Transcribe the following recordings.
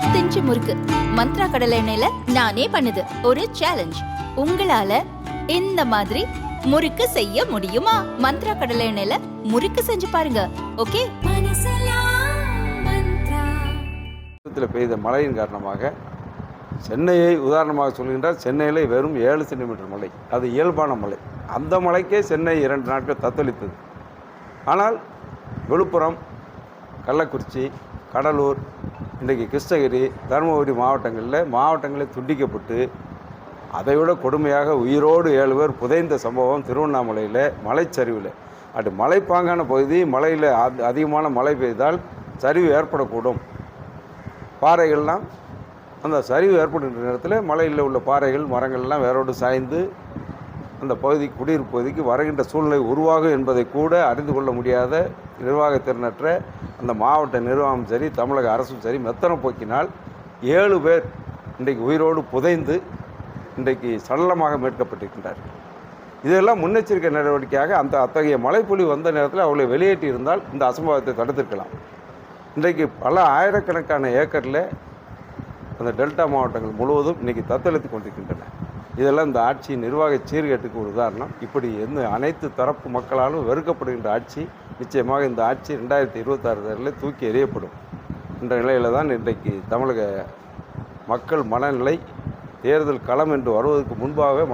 10 inch முறுக்கு மந்த்ரா கடலை எண்ணெயில நானே பண்ணுது. ஒரு சேலஞ்ச், உங்களால இந்த மாதிரி முறுக்கு செய்ய முடியுமா? மந்த்ரா கடலை எண்ணெயில முறுக்கு செஞ்சு பாருங்க. ஓகே. பெய்த மழையின் காரணமாக சென்னையை உதாரணமாக சொல்கின்றார். சென்னையில் வெறும் 7 சென்டிமீட்டர் மழை, அது இயல்பான மழை. அந்த மழைக்கே சென்னை 2 நாட்கள் தத்தளித்தது. ஆனால் விழுப்புரம், கள்ளக்குறிச்சி, கடலூர், இன்றைக்கு கிருஷ்ணகிரி, தருமபுரி மாவட்டங்களில் துண்டிக்கப்பட்டு அதைவிட கொடுமையாக உயிரோடு 7 பேர் புதைந்த சம்பவம் திருவண்ணாமலையில் மலைச்சரிவில். அது மலைப்பாங்கான பகுதி, மலையில் அதிகமான மழை பெய்தால் சரிவு ஏற்படக்கூடும். பாறைகள்லாம் அந்த சரிவு ஏற்படுகின்ற நேரத்தில் மலையில் உள்ள பாறைகள் மரங்கள்லாம் வேரோடு சாய்ந்து அந்த பகுதி குடியிருப்பு பகுதிக்கு வருகின்ற சூழ்நிலை உருவாகும் என்பதை கூட அறிந்து கொள்ள முடியாத நிர்வாகத்திறனற்ற அந்த மாவட்ட நிர்வாகம் சரி, தமிழக அரசும் சரி மெத்தன போக்கினால் 7 பேர் இன்றைக்கு உயிரோடு புதைந்து இன்றைக்கு சடலமாக மீட்கப்பட்டிருக்கின்றார்கள். இதெல்லாம் முன்னெச்சரிக்கை நடவடிக்கையாக அத்தகைய மழைப்பொழி வந்த நேரத்தில் அவர்களை வெளியேற்றி இருந்தால் இந்த அசம்பாவத்தை தடுத்திருக்கலாம். இன்றைக்கு பல ஆயிரக்கணக்கான ஏக்கரில் அந்த டெல்டா மாவட்டங்கள் முழுவதும் இன்றைக்கி தத்தளித்து கொண்டிருக்கின்றன. இதெல்லாம் இந்த ஆட்சியின் நிர்வாக சீர்கேட்டுக்கு ஒரு உதாரணம். இப்படி அனைத்து தரப்பு மக்களாலும் வெறுக்கப்படுகின்ற ஆட்சி நிச்சயமாக இந்த ஆட்சி 2026 தேர்தலில் தூக்கி எறியப்படும் என்ற நிலையில் தான் இன்றைக்கு தமிழக மக்கள் மனநிலை. தேர்தல் களம் என்று வருவதற்கு முன்பாகவே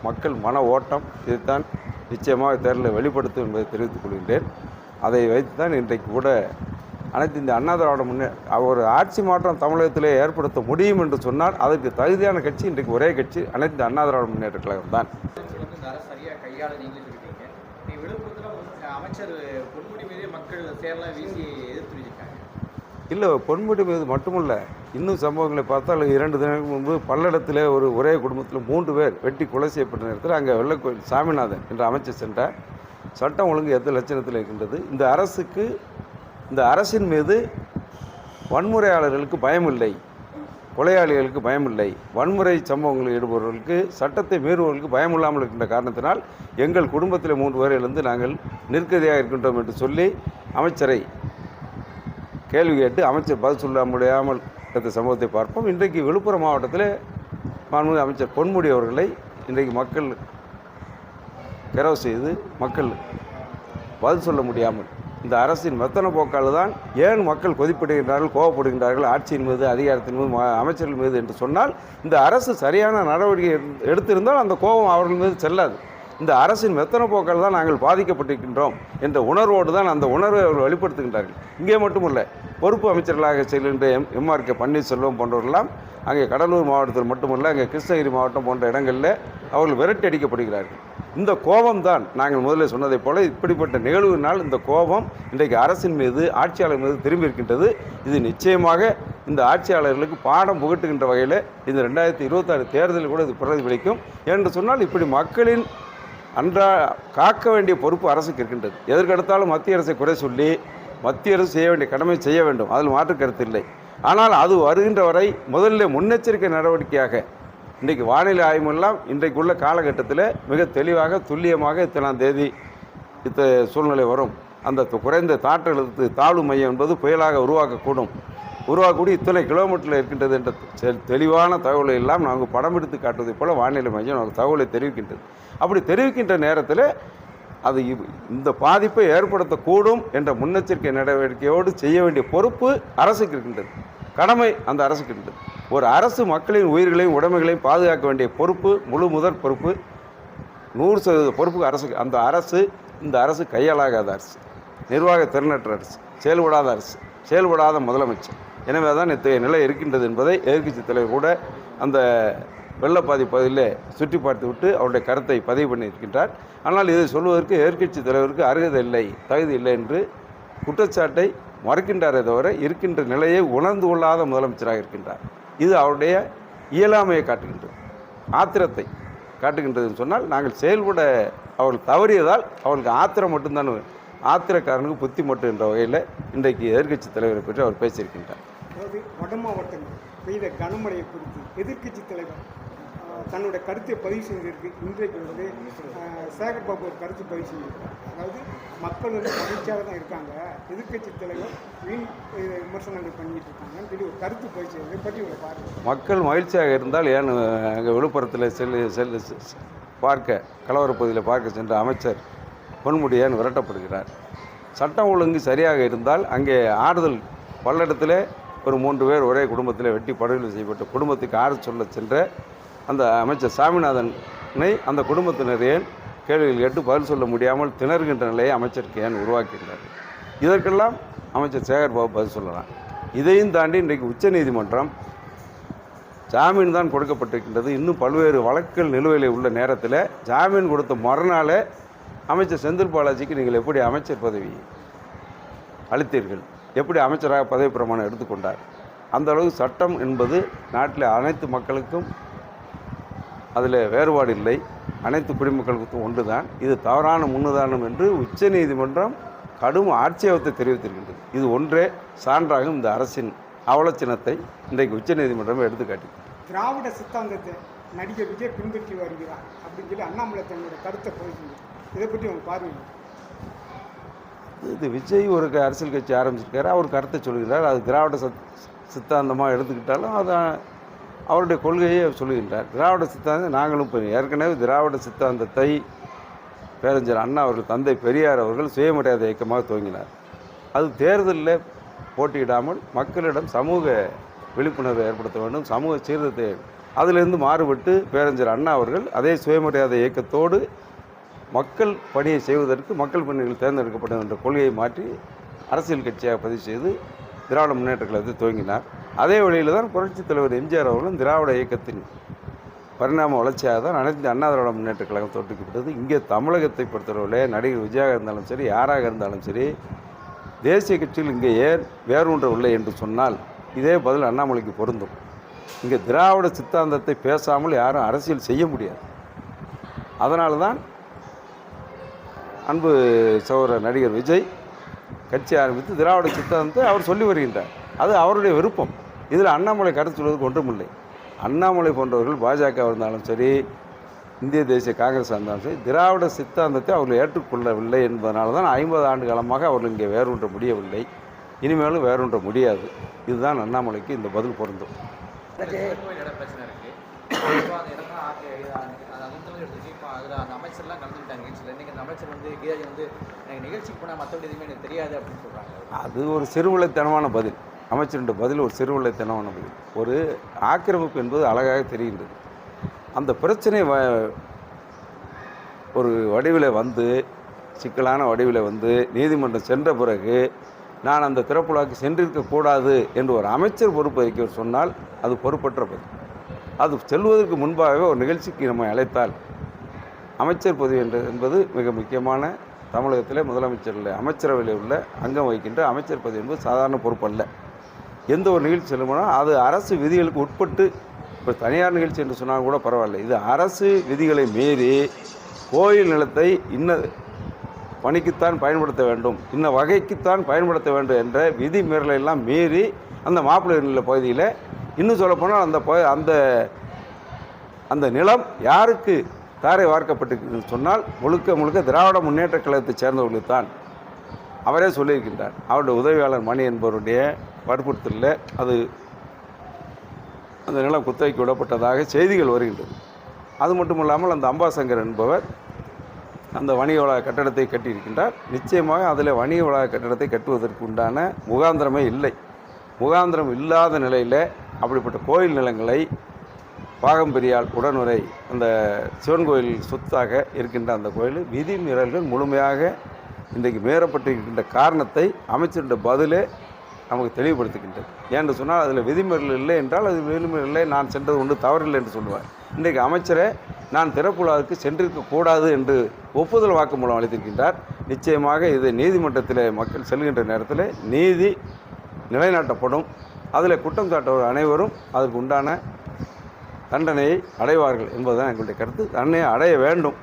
மக்கள் மன ஓட்டம் இதைத்தான் நிச்சயமாக தேர்தலை வெளிப்படுத்தும் என்பதை தெரிவித்துக் கொள்கின்றேன். அதை வைத்து தான் இன்றைக்கு கூட அனைத்து இந்த அண்ணா திராவிட ஒரு ஆட்சி மாற்றம் தமிழகத்திலே ஏற்படுத்த முடியும் என்று சொன்னால் அதற்கு தகுதியான கட்சி இன்றைக்கு ஒரே கட்சி அனைத்து இந்த அண்ணா திராவிட முன்னேற்ற கழகம் தான். இல்லை, பொன்முடி மீது மட்டுமல்ல, இன்னும் சம்பவங்களை பார்த்தால் 2 தினங்களுக்கு முன்பு பல்லடத்தில் ஒரே குடும்பத்தில் 3 பேர் வெட்டி கொலை செய்யப்பட்ட நேரத்தில் அங்கே வெள்ளக்கோயில் சாமிநாதன் என்ற அமைச்சர் சென்றார். சட்டம் ஒழுங்கு எந்த லட்சணத்தில் இருக்கின்றது? இந்த அரசின் மீது வன்முறையாளர்களுக்கு பயமில்லை, கொலையாளிகளுக்கு பயமில்லை, வன்முறை சம்பவங்களில் ஈடுபடுவர்களுக்கு, சட்டத்தை மீறுவர்களுக்கு பயம் இல்லாமல் இருக்கின்ற காரணத்தினால் எங்கள் குடும்பத்தில் 3 பேரிலிருந்து நாங்கள் நிற்கதியாக இருக்கின்றோம் என்று சொல்லி அமைச்சரை கேள்வி கேட்டு அமைச்சர் பதில் சொல்ல முடியாமல் இந்த சம்பவத்தை பார்ப்போம். இன்றைக்கு விழுப்புரம் மாவட்டத்தில் மாண்புமிகு அமைச்சர் பொன்முடி அவர்களை இன்றைக்கு மக்கள் கெரவு செய்து மக்கள் பதில் சொல்ல முடியாமல் இந்த அரசின் மெத்தன போக்கால் தான் ஏன் மக்கள் கொதிப்படுகின்றார்கள், கோவப்படுகின்றார்கள் ஆட்சியின் மீது, அதிகாரத்தின் மீது, அமைச்சர்கள் மீது என்று சொன்னால் இந்த அரசு சரியான நடவடிக்கை எடுத்திருந்தால் அந்த கோபம் அவர்கள் மீது செல்லாது. இந்த அரசின் மெத்தன போக்கால் தான் நாங்கள் பாதிக்கப்பட்டிருக்கின்றோம் என்ற உணர்வோடு தான் அந்த உணர்வை அவர்கள் வெளிப்படுத்துகின்றார்கள். இங்கே மட்டுமல்ல, பொறுப்பு அமைச்சர்களாக செல்கின்ற எம்ஆர்கே பன்னீர்செல்வம் போன்றவர்களெல்லாம் அங்கே கடலூர் மாவட்டத்தில் மட்டுமல்ல, அங்கே கிருஷ்ணகிரி மாவட்டம் போன்ற இடங்களில் அவர்கள் விரட்டி அடிக்கப்படுகிறார்கள். இந்த கோபம் தான் நாங்கள் முதலில் சொன்னதைப் போல இப்படிப்பட்ட நிகழ்வுனால் இந்த கோபம் இன்றைக்கு அரசின் மீது, ஆட்சியாளர் மீது திரும்பி இருக்கின்றது. இது நிச்சயமாக இந்த ஆட்சியாளர்களுக்கு பாடம் புகட்டுகின்ற வகையில் இந்த 2026 தேர்தலில் கூட இது பிரதிபலிக்கும். என்று சொன்னால் இப்படி மக்களின் காக்க வேண்டிய பொறுப்பு அரசுக்கு இருக்கின்றது. எதற்கெடுத்தாலும் மத்திய அரசை குறை சொல்லி மத்திய அரசு செய்ய வேண்டிய கடமை செய்ய வேண்டும், அதில் மாற்று கருத்து இல்லை. ஆனால் அது வருகின்ற வரை முதல்ல முன்னெச்சரிக்கை நடவடிக்கையாக இன்றைக்கு வானிலை ஆய்வுமெல்லாம் இன்றைக்குள்ள காலகட்டத்தில் மிக தெளிவாக துல்லியமாக இத்தனாம் தேதி சூழ்நிலை வரும், அந்த குறைந்த காற்றழுத்த தாழ்வு மையம் என்பது புயலாக உருவாக்கக்கூடிய இத்தனை கிலோமீட்டரில் இருக்கின்றது என்ற தெளிவான தகவலை எல்லாம் நாங்கள் படம் எடுத்து காட்டுவதைப் போல வானிலை மையம் நமக்கு தகவலை தெரிவிக்கின்றது. அப்படி தெரிவிக்கின்ற நேரத்தில் அது இந்த பாதிப்பை ஏற்படுத்தக்கூடும் என்ற முன்னெச்சரிக்கை நடவடிக்கையோடு செய்ய வேண்டிய பொறுப்பு அரசுக்கு இருக்கின்றது, கடமை அந்த அரசுக்கு இருக்கின்றது. ஒரு அரசு மக்களின் உயிர்களையும் உடைமைகளையும் பாதுகாக்க வேண்டிய பொறுப்பு, முதற் பொறுப்பு, 100% பொறுப்பு அரசுக்கு. இந்த அரசு கையாளாகாத அரசு, நிர்வாக திறனற்ற அரசு, செயல்படாத முதலமைச்சர். எனவே தான் இத்தகைய நிலை இருக்கின்றது என்பதை எதிர்க்கட்சி தலைவர் கூட அந்த வெள்ளப்பாதி பகுதியில் சுற்றி பார்த்து விட்டு அவருடைய கருத்தை பதிவு பண்ணியிருக்கின்றார். ஆனால் இதை சொல்வதற்கு எதிர்க்கட்சி தலைவருக்கு அருகதை இல்லை, தகுதி இல்லை என்று குற்றச்சாட்டை மறுக்கின்றாரே தவிர இருக்கின்ற நிலையை உணர்ந்து கொள்ளாத முதலமைச்சராக இருக்கின்றார். இது அவருடைய இயலாமையை காட்டுகின்றது, ஆத்திரத்தை காட்டுகின்றதுன்னு சொன்னால் நாங்கள் செயல்பட அவர்கள் தவறியதால் அவர்களுக்கு ஆத்திரம் மட்டும்தான், ஆத்திரக்காரனுக்கு புத்தி மட்டும் என்ற வகையில் இன்றைக்கு எதிர்க்கட்சி தலைவரை பற்றி அவர் பேசியிருக்கின்றார். அதாவது வட மாவட்டங்கள் பெய்த கனமழையை குறித்து எதிர்க்கட்சி தலைவர் தன்னுடைய கருத்தை பதிவு செஞ்சிருக்கு. இன்றைக்கு வந்து சேகர் பாபு ஒரு கருத்து பதிவு செஞ்சிருக்காங்க. அதாவது மக்கள் வந்து மகிழ்ச்சியாக தான் இருக்காங்க, எதிர்க்கட்சி தலைவர் வீண் விமர்சனங்கள் பண்ணிட்டு இருக்காங்கன்னு சொல்லி ஒரு கருத்து பதிவு செய்யறது பற்றி உங்களை பாருங்கள். மக்கள் மகிழ்ச்சியாக இருந்தால் ஏன் அங்கே விழுப்புரத்தில் பார்க்க கலவர பகுதியில் பார்க்க சென்ற அமைச்சர் பொன்முடியான் விரட்டப்படுகிறார். சட்டம் ஒழுங்கு சரியாக இருந்தால் அங்கே ஆறுதல் பல்லடத்தில் ஒரு 3 பேர் ஒரே குடும்பத்தில் வெட்டி படுகொலை செய்யப்பட்ட குடும்பத்துக்கு ஆறுதல் சொல்ல சென்ற அந்த அமைச்சர் சாமிநாதனை அந்த குடும்பத்தினர் ஏன் கேள்விகள் கேட்டு பதில் சொல்ல முடியாமல் திணறுகின்ற நிலையை அமைச்சருக்கு ஏன் உருவாக்கியிருந்தார்? இதற்கெல்லாம் அமைச்சர் சேகர் பாபு பதில் சொல்லலாம். இதையும் தாண்டி இன்றைக்கு உச்சநீதிமன்றம் ஜாமீன் தான் கொடுக்கப்பட்டிருக்கின்றது. இன்னும் பல்வேறு வழக்குகள் நிலுவையில் உள்ள நேரத்தில் ஜாமீன் கொடுத்த மறுநாளே அமைச்சர் செந்தில் பாலாஜிக்கு நீங்கள் எப்படி அமைச்சர் பதவி அளித்தீர்கள், எப்படி அமைச்சராக பதவி பிரமாணம் எடுத்துக்கொண்டார்? அந்த அளவு சட்டம் என்பது நாட்டில் அனைத்து மக்களுக்கும் அதில் வேறுபாடு இல்லை, அனைத்து குடிமக்களுக்கும் ஒன்று தான். இது தவறான முன்னுதாரணம் என்று உச்சநீதிமன்றம் கடும் ஆட்சேபத்தை தெரிவித்திருக்கின்றது. இது ஒன்றே சான்றாகும் இந்த அரசின் அவலட்சணத்தை இன்றைக்கு உச்சநீதிமன்றம் எடுத்துக்காட்டி. திராவிட சித்தாந்தத்தை நடிகர் விஜய் பின்பற்றி வருகிறார் அப்படின்னு சொல்லி அண்ணாமலை தன்னோட கருத்தை பதிவு. இதை பற்றி அவங்க பாருங்கள். இது விஜய் ஒரு அரசியல் கட்சி ஆரம்பிச்சிருக்காரு, அவர் கருத்தை சொல்கிறார். அது திராவிட சித்தாந்தமாக எடுத்துக்கிட்டாலும் அது அவருடைய கொள்கையை சொல்லுகின்றார். திராவிட சித்தாந்தம் நாங்களும் இப்போ ஏற்கனவே திராவிட சித்தாந்தத்தை பேரறிஞர் அண்ணா அவர்கள், தந்தை பெரியார் அவர்கள் சுயமரியாதை இயக்கமாக துவங்கினார். அது தேர்தலில் போட்டியிடாமல் மக்களிடம் சமூக விழிப்புணர்வை ஏற்படுத்த வேண்டும், சமூக சீர்திருத்தத்தை. அதிலிருந்து மாறுபட்டு பேரறிஞர் அண்ணா அவர்கள் அதே சுயமரியாதை இயக்கத்தோடு மக்கள் பணியை செய்வதற்கு மக்கள் பணிகள் தேர்ந்தெடுக்கப்படும் என்ற கொள்கையை மாற்றி அரசியல் கட்சியாக பதிவு செய்து திராவிட முன்னேற்ற கழகத்தை துவங்கினார். அதே வழியில் தான் புரட்சித் தலைவர் எம்ஜிஆர் அவர்களும் திராவிட இயக்கத்தின் பரிணாம வளர்ச்சியாக தான் அனைத்து அண்ணா திராவிட முன்னேற்ற கழகம் தோற்றுவிக்கப்பட்டது. இங்கே தமிழகத்தை பொறுத்தவரையிலே நடிகர் விஜயாக இருந்தாலும் சரி, யாராக இருந்தாலும் சரி, தேசிய கட்சியில் இங்கே ஏன் வேரூன்றவில்லை என்று சொன்னால் இதே பதில் அண்ணாமலைக்கு பொருந்தும். இங்கே திராவிட சித்தாந்தத்தை பேசாமல் யாரும் அரசியல் செய்ய முடியாது. அதனால தான் அன்பு சகோதரர் நடிகர் விஜய் கட்சி ஆரம்பித்து திராவிட சித்தாந்தத்தை அவர் சொல்லி வருகின்றார். அது அவருடைய விருப்பம். இதில் அண்ணாமலை கருத்து சொல்வதற்கு ஒன்றுமில்லை. அண்ணாமலை போன்றவர்கள் பாஜக இருந்தாலும் சரி, இந்திய தேசிய காங்கிரஸ் இருந்தாலும் சரி, திராவிட சித்தாந்தத்தை அவர்கள் ஏற்றுக்கொள்ளவில்லை என்பதனால தான் 50 ஆண்டு காலமாக அவர்கள் இங்கே வேரூன்ற முடியவில்லை, இனிமேலும் வேரூன்ற முடியாது. இதுதான் அண்ணாமலைக்கு இந்த பதில் பொருந்தும். அந்த அமைச்சர்லாம் கலந்துக்கிட்டாங்க நிகழ்ச்சியில். இன்றைக்கி அந்த அமைச்சர் வந்து கீதாஜி வந்து எனக்கு நிகழ்ச்சிக்கு போனால் மற்றபடி எதுவுமே எனக்கு தெரியாது அப்படின்னு சொல்கிறாங்க. அது ஒரு சிறுவிளைத்தனமான பதில். அமைச்சருடைய பதில் ஒரு சிறுவிளைத்தனமான பதில். ஒரு ஆக்கிரமிப்பு என்பது அழகாக தெரிகின்றது. அந்த பிரச்சனை ஒரு வடிவில் வந்து, சிக்கலான வடிவில் வந்து நீதிமன்றம் சென்ற பிறகு நான் அந்த திறப்புலாக்கு சென்றிருக்கக்கூடாது என்று ஒரு அமைச்சர் பொறுப்பு வைக்க சொன்னால் அது பொறுப்பற்ற பதில். அது செல்வதற்கு முன்பாகவே ஒரு நிகழ்ச்சிக்கு நம்ம அழைத்தால் அமைச்சர் பதவி என்பது மிக முக்கியமான தமிழகத்தில் முதலமைச்சரில் அமைச்சரவையில் உள்ள அங்கம் வகிக்கின்ற அமைச்சர் பதவி என்பது சாதாரண பொறுப்பு அல்ல. எந்த ஒரு நிகழ்ச்சி செல்லுமானால் அது அரசு விதிகளுக்கு உட்பட்டு, இப்போ தனியார் நிகழ்ச்சி என்று சொன்னால் கூட பரவாயில்லை, இது அரசு விதிகளை மீறி கோயில் நிலத்தை இன்ன பணிக்குத்தான் பயன்படுத்த வேண்டும், இன்ன வகைக்குத்தான் பயன்படுத்த வேண்டும் என்ற விதி மீறலெல்லாம் மீறி அந்த மாப்பிள்ளை நில பகுதியில், இன்னும் சொல்லப்போனால் அந்த அந்த நிலம் யாருக்கு தாரை வார்க்கப்பட்டிருக்குன்னு சொன்னால் முழுக்க முழுக்க திராவிட முன்னேற்ற கழகத்தைச் சேர்ந்தவர்களுக்கு தான். அவரே சொல்லியிருக்கின்றார். அவருடைய உதவியாளர் மணி என்பவருடைய வற்புறுத்தலில் அது அந்த நிலம் குத்தகைக்கு விடப்பட்டதாக செய்திகள் வருகின்றது. அது மட்டும் இல்லாமல் அந்த அம்பாசங்கர் என்பவர் அந்த வணிக வளாக கட்டடத்தை கட்டியிருக்கின்றார். நிச்சயமாக அதில் வணிக வளாக கட்டடத்தை கட்டுவதற்கு உண்டான முகாந்திரமே இல்லை. முகாந்திரம் இல்லாத நிலையில் அப்படிப்பட்ட கோயில் நிலங்களை பாகம்பெரியால் உடனுரை அந்த சிவன் கோயில் சொத்தாக இருக்கின்ற அந்த கோயில் விதி மீறல்கள் முழுமையாக இன்றைக்கு மீறப்பட்டிருக்கின்ற காரணத்தை அமைச்சருடைய பதிலே நமக்கு தெளிவுபடுத்துகின்றது. ஏன்னு சொன்னால் அதில் விதிமீறல் இல்லை என்றால் அது விதிமீறல் இல்லை, நான் சென்றது ஒன்று தவறில்லை என்று சொல்லுவார். இன்றைக்கு அமைச்சரை நான் திறப்புலாவுக்கு சென்றிருக்கக்கூடாது என்று ஒப்புதல் வாக்குமூலம் அளித்திருக்கின்றார். நிச்சயமாக இது நீதிமன்றத்தில் மக்கள் செல்கின்ற நேரத்தில் நீதி நிலைநாட்டப்படும். அதில் குற்றம் சாட்டவர் அனைவரும் அதற்கு உண்டான தண்டனையை அடைவார்கள் என்பதுதான் எங்களுடைய கருத்து. தண்டனையை அடைய வேண்டும்.